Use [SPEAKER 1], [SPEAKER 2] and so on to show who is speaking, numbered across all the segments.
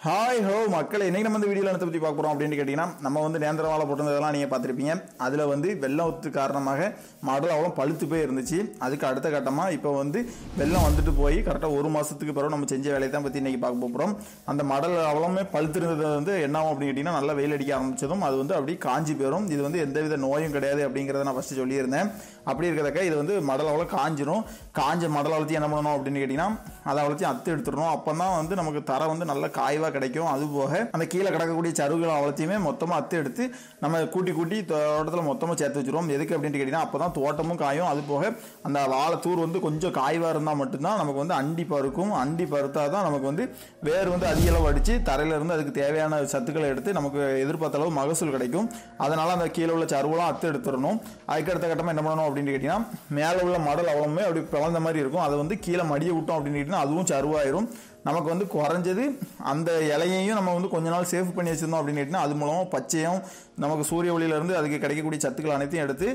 [SPEAKER 1] Hi hello மக்கள், இன்னைக்கு நம்ம இந்த வீடியோவில் என்ன பற்றி பார்க்க போகிறோம் அப்படின்னு கேட்டிங்கன்னா, நம்ம வந்து நேந்திர வாழை போட்டிருந்ததெல்லாம் நீங்கள் பார்த்துருப்பீங்க. அதில் வந்து வெள்ளத்து காரணமாக மடல் அவ்வளோ பழுத்து போய் இருந்துச்சு. அதுக்கு அடுத்த கட்டமாக இப்போ வந்து வெள்ளம் வந்துட்டு போய் கரெக்டாக ஒரு மாதத்துக்கு பிறகு நம்ம செஞ்ச வேலையை தான் பற்றி இன்றைக்கி பார்க்க போகிறோம். அந்த மடல் அவ்வளோமே பழுத்து இருந்தது வந்து என்ன ஆகும் அப்படின்னு கேட்டிங்கன்னா, நல்லா வெயில் அடிக்க ஆரம்பிச்சதும் அது வந்து அப்படி காஞ்சி போயிடும். இது வந்து எந்தவித நோயும் கிடையாது அப்படிங்கிறத நான் ஃபஸ்ட்டு சொல்லியிருந்தேன். அப்படி இருக்கிறதுக்க இது வந்து மடல் அவ்வளோ காஞ்சிரும். காஞ்ச மடல் வளர்த்தி என்ன பண்ணணும் அப்படின்னு கேட்டிங்கன்னா, அதை வளர்த்தி அத்து எடுத்துடணும். அப்போ தான் வந்து நமக்கு தர வந்து நல்ல காய்வாக கிடைக்கும். அது போக அந்த கீழே கிடக்கக்கூடிய சருகுகள் அவ்வளோத்தையுமே மொத்தமாக அத்து எடுத்து நம்ம கூட்டி தோட்டத்தில் மொத்தமாக சேர்த்து வச்சிருவோம். எதுக்கு அப்படின்னு கேட்டிங்கன்னா, அப்போ தான் தோட்டமும் காயும். அது போக அந்த வாழைத்தூர் வந்து கொஞ்சம் காய்வாக இருந்தால் மட்டும்தான் நமக்கு வந்து அண்டி பருக்கும். அண்டி பருத்தா தான் நமக்கு வந்து வேர் வந்து அதிக அளவு அடித்து தரையிலேருந்து அதுக்கு தேவையான சத்துக்களை எடுத்து நமக்கு எதிர்பார்த்த அளவு மகசூல் கிடைக்கும். அதனால் அந்த கீழே உள்ள சருவெல்லாம் அத்து எடுத்துடணும். அதுக்கடுத்த கட்டமாக என்ன பண்ணணும் அப்படின்னு கேட்டிங்கன்னா, மேலே உள்ள மடல் அவ்வளவுமே அப்படி பிளந்த மாதிரி இருக்கும். அதை வந்து கீழே மடிய விட்டோம் அப்படின்னு கேட்டிங்கன்னா அதுவும் சருவாயிரும். நமக்கு வந்து குறைஞ்சது அந்த இலையையும் நம்ம வந்து கொஞ்ச நாள் சேவ் பண்ணி வச்சிருந்தோம் அப்படின்னு கேட்டிங்கன்னா, அது மூலமாக பச்சையும் நமக்கு சூரிய ஒளியிலேருந்து அதுக்கு கிடைக்கக்கூடிய சத்துக்கள் அனைத்தையும் எடுத்து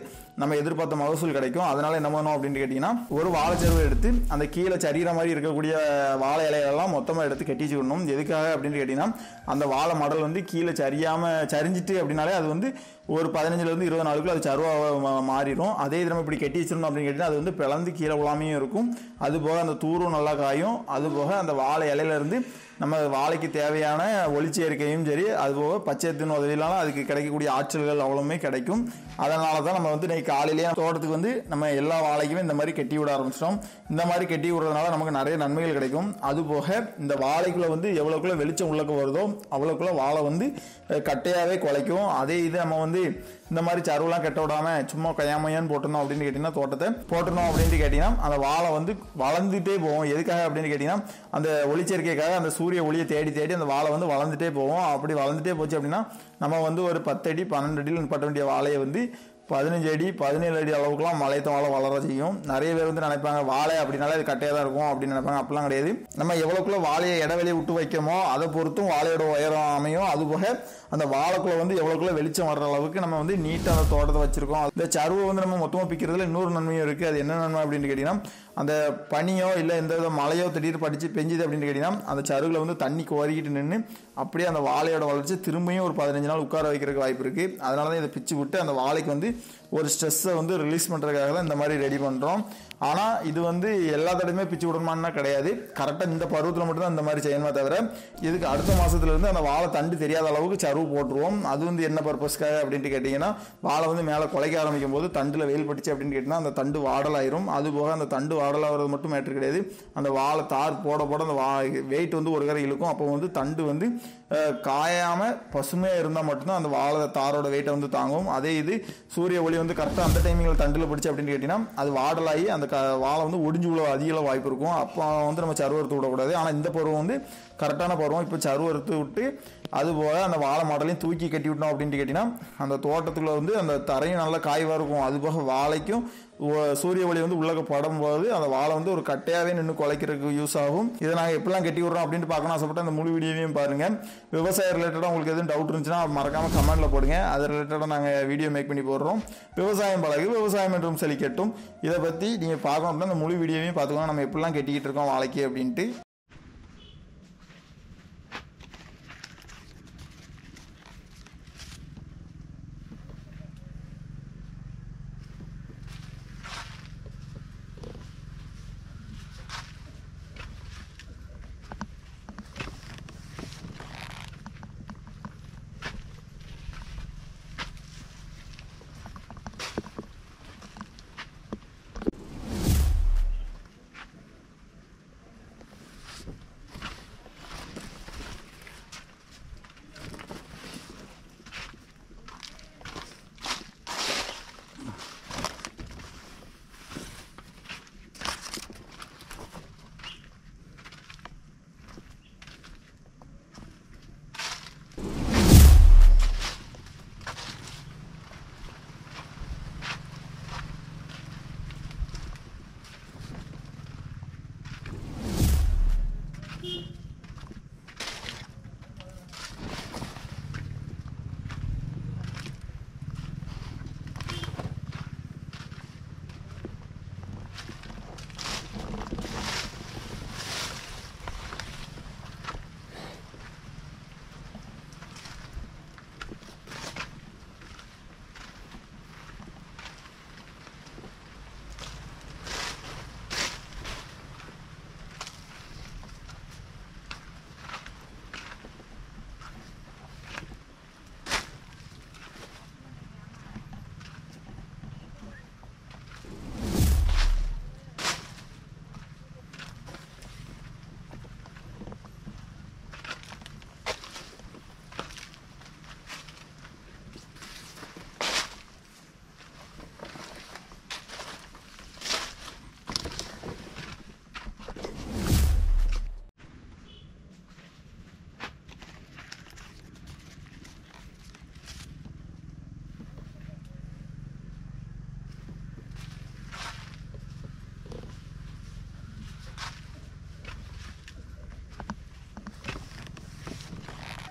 [SPEAKER 1] நம்ம எதிர்பார்த்த மகசூல் கிடைக்கும். அதனால் என்ன பண்ணணும் அப்படின்னு கேட்டிங்கன்னா, ஒரு வாழைச்சருவை எடுத்து அந்த கீழே சரீர மாதிரி இருக்கக்கூடிய வாழை இலையெல்லாம் மொத்தமாக எடுத்து கட்டி வச்சுக்கணும். எதுக்காக அப்படின்னு கேட்டிங்கன்னா, அந்த வாழை மடல் வந்து கீழே சரிஞ்சிட்டு அப்படின்னாலே அது வந்து ஒரு 15லேருந்து 20 நாளுக்குள்ள அது சருவாக மாறிடும். அதே இது நம்ம இப்படி கட்டி வச்சிருந்தோம் அப்படின்னு கேட்டிங்கன்னா, அது வந்து பிளந்து கீழே உலாமையும் இருக்கும். அது போக அந்த தூரும் நல்லா காயும். அது போக அந்த வாழை இலையிலேருந்து நம்ம வாழைக்கு தேவையான ஒளிச்சேர்க்கையும் சரி, அதுபோக பச்சைத்தின் உதவியினாலும் அதுக்கு கிடைக்கக்கூடிய ஆற்றல்கள் அவ்வளவுமே கிடைக்கும். அதனால தான் நம்ம வந்து இன்னைக்கு காலையிலேயே தோட்டத்துக்கு வந்து நம்ம எல்லா வாழைக்குமே இந்த மாதிரி கட்டி விட ஆரம்பிச்சிட்டோம். இந்த மாதிரி கட்டி விடுறதுனால நமக்கு நிறைய நன்மைகள் கிடைக்கும். அதுபோக இந்த வாழைக்குள்ள வந்து எவ்வளோக்குள்ள வெளிச்சம் உள்ளக்க வருதோ அவ்வளோக்குள்ள வாழை வந்து கட்டையாகவே குலைக்கும். அதே இது நம்ம வந்து இந்த மாதிரி சருவெல்லாம் கட்ட விடாமல் சும்மா கையாமையான்னு போட்டிருந்தோம் அப்படின்னு கேட்டிங்கன்னா, தோட்டத்தை போட்டிருந்தோம் அப்படின்னு கேட்டிங்கன்னா அந்த வாழை வந்து வளர்ந்துட்டே போகும். எதுக்காக அப்படின்னு கேட்டிங்கன்னா, அந்த ஒளிச்சேர்க்கைக்காக அந்த சூரிய ஒளியை தேடி அந்த வாழை வந்து வளர்ந்துட்டே போகும். அப்படி வளர்ந்துட்டே போச்சு அப்படின்னா நம்ம வந்து ஒரு 10 அடி 12 அடியில் நிப்பாட்ட வேண்டிய வாழையை வந்து 15 அடி 17 அடி அளவுக்குலாம் மலைத்த வாழை வளர செய்யும். நிறைய பேர் வந்து நினைப்பாங்க வாழை அப்படின்னாலே அது கட்டையாக தான் இருக்கும் அப்படின்னு நினைப்பாங்க. அப்படிலாம் கிடையாது. நம்ம எவ்வளோக்குள்ள வாழையை இடைவெளியை விட்டு வைக்கமோ அதை பொறுத்தும் வாழையோட உயரம் அமையும். அதுபோக அந்த வாழைக்குள்ள வந்து எவ்வளோக்குள்ள வெளிச்சம் வர்ற அளவுக்கு நம்ம வந்து நீட்டாக அந்த தோட்டத்தை வச்சிருக்கோம். இந்த சருவை வந்து நம்ம மொத்தமாக பிக்கிறதுல இன்னொரு நன்மையும் இருக்குது. அது என்ன நன்மை அப்படின்னு கேட்டிங்கன்னா, அந்த பனியோ இல்லை எந்த வித மழையோ திடீர்னு பெஞ்சுது அப்படின்னு கேட்டிங்கன்னா, அந்த சருகில் வந்து தண்ணி கோரிக்கிட்டு நின்று அப்படியே அந்த வாழையோட வளர்ச்சி திரும்பியும் ஒரு 15 நாள் உட்கார வைக்கிறதுக்கு வாய்ப்பு இருக்குது. அதனால தான் இதை பிச்சு விட்டு அந்த வாழைக்கு வந்து ஒரு ஸ்ட்ரெஸ்ஸை வந்து ரிலீஸ் பண்ணுறதுக்காக தான் இந்த மாதிரி ரெடி பண்ணுறோம். ஆனால் இது வந்து எல்லா தடையுமே பிச்சு விடணுமான்னா கிடையாது. கரெக்டாக இந்த பருவத்தில் மட்டும்தான் இந்த மாதிரி செய்யணுமே தவிர, இதுக்கு அடுத்த மாதத்துலேருந்து அந்த வாழை தண்டு தெரியாத அளவுக்கு சருவு போட்டுருவோம். அது வந்து என்ன பர்பஸ்க்காக அப்படின்ட்டு கேட்டிங்கன்னா, வாழை வந்து மேலே குலைக்க ஆரம்பிக்கும் போது தண்டில் வெயில் பட்டுச்சு அப்படின்னு கேட்டிங்கன்னா அந்த தண்டு வாடலாயிரும். அதுபோக அந்த தண்டு வாடலாகிறது மட்டும் மேட்ரு கிடையாது. அந்த வாழை தார் போட அந்த வெயிட் வந்து ஒரு கரை இழுக்கும். அப்போ வந்து தண்டு வந்து காயாமல் பசுமையாக இருந்தால் மட்டும்தான் அந்த வாழை தாரோட வெயிட்டை வந்து தாங்கும். அதே இது சூரிய ஒளி வந்து கரெக்டாக அந்த டைமிங்கில் தண்டில் பிடிச்சி அப்படின்னு கேட்டிங்கன்னா அது வாடலாகி அந்த வாழை வந்து ஒடிஞ்சு விட அதிக வாய்ப்பு இருக்கும். அப்போ வந்து நம்ம சருவறுத்து விடக்கூடாது. ஆனால் இந்த பருவம் வந்து கரெக்டான பருவம். இப்போ சருவறுத்து விட்டு அதுபோக அந்த வாழை மாடலையும் தூக்கி கட்டி விட்டோம் அப்படின்ட்டு கேட்டிங்கன்னா அந்த தோட்டத்துக்குள்ள வந்து அந்த தரையும் நல்லா காய்வாக இருக்கும். அதுபோக வாழைக்கும் சூரிய ஒளி வந்து உள்ளக்க படும்போது அந்த வாழை வந்து ஒரு கட்டையாகவே நின்று குலைக்கிறதுக்கு யூஸ் ஆகும். இதை நாங்கள் எப்படிலாம் கட்டி விட்றோம் அப்படின்னு பார்க்கணும் ஆசைப்பட்டு அந்த முழு வீடியோவையும் பாருங்கள். விவசாய ரிலேட்டடாக உங்களுக்கு எதுவும் டவுட் இருந்துச்சுன்னா மறக்காமல் கமெண்ட்டில் போடுங்க. அது ரிலேட்டடாக நாங்கள் வீடியோ மேக் பண்ணி போடுறோம். விவசாயம் பழகு விவசாயம் என்றும் செழிக்கட்டும். இதை பற்றி நீங்கள் பார்க்கணும் அப்படின்னா அந்த முழு வீடியோவையும் பார்த்துக்கோங்க. நம்ம எப்படிலாம் கட்டிக்கிட்டு இருக்கோம் வாழைக்கு அப்படின்ட்டு.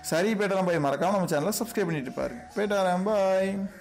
[SPEAKER 1] சரி போயிட்டாராம் பாய், மறக்காமல் நம்ம சேனலை சப்ஸ்கிரைப் பண்ணிட்டு பாருங்க. போயிட்டாராம் பாய்.